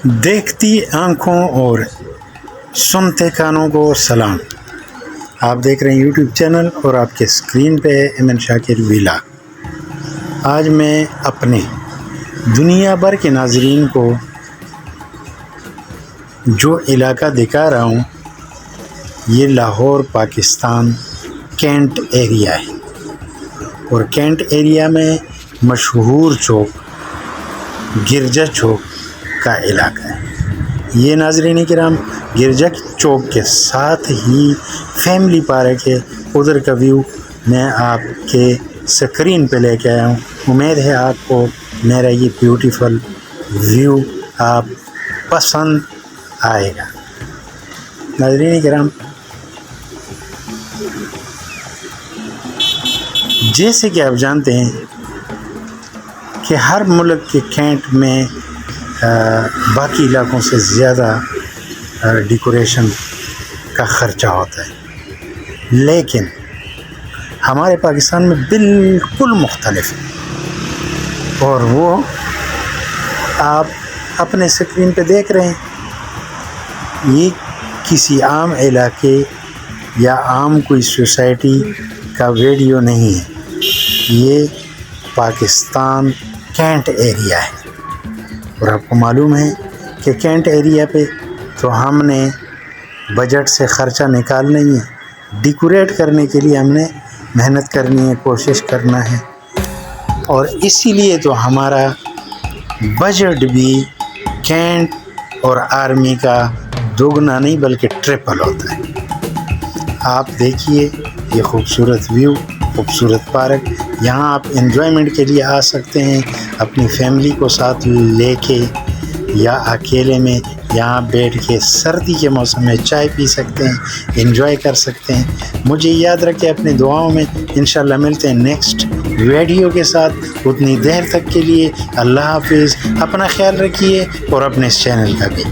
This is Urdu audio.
دیکھتی آنکھوں اور سنتے کانوں کو سلام. آپ دیکھ رہے ہیں یوٹیوب چینل اور آپ کے اسکرین پہ ہے ایمن شاکر ویلا. آج میں اپنے دنیا بھر کے ناظرین کو جو علاقہ دکھا رہا ہوں یہ لاہور پاکستان کینٹ ایریا ہے، اور کینٹ ایریا میں مشہور چوک گرجا چوک کا علاقہ ہے. یہ ناظرین کرام گرجا چوک کے ساتھ ہی فیملی پارک ہے. ادھر کا ویو میں آپ کے اسکرین پہ لے کے آیا ہوں. امید ہے آپ کو میرا یہ بیوٹیفل ویو آپ پسند آئے گا. ناظرین کرام، جیسے کہ آپ جانتے ہیں کہ ہر ملک کے کینٹ میں باقی علاقوں سے زیادہ ڈیکوریشن کا خرچہ ہوتا ہے، لیکن ہمارے پاکستان میں بالکل مختلف ہے، اور وہ آپ اپنے اسکرین پہ دیکھ رہے ہیں. یہ کسی عام علاقے یا عام کوئی سوسائٹی کا ویڈیو نہیں ہے، یہ پاکستان کینٹ ایریا ہے. اور آپ کو معلوم ہے کہ کینٹ ایریا پہ تو ہم نے بجٹ سے خرچہ نکالنا ہی ہے. ڈیکوریٹ کرنے کے لیے ہم نے محنت کرنی ہے، کوشش کرنا ہے، اور اسی لیے تو ہمارا بجٹ بھی کینٹ اور آرمی کا دوگنا نہیں بلکہ ٹرپل ہوتا ہے. آپ دیکھیے یہ خوبصورت ویو، خوبصورت پارک. یہاں آپ انجوائمنٹ کے لیے آ سکتے ہیں، اپنی فیملی کو ساتھ لے کے یا اکیلے میں یہاں بیٹھ کے سردی کے موسم میں چائے پی سکتے ہیں، انجوائے کر سکتے ہیں. مجھے یاد رکھے اپنے دعاؤں میں. انشاءاللہ ملتے ہیں نیکسٹ ویڈیو کے ساتھ. اتنی دیر تک کے لیے اللہ حافظ. اپنا خیال رکھیے اور اپنے اس چینل کا بھی.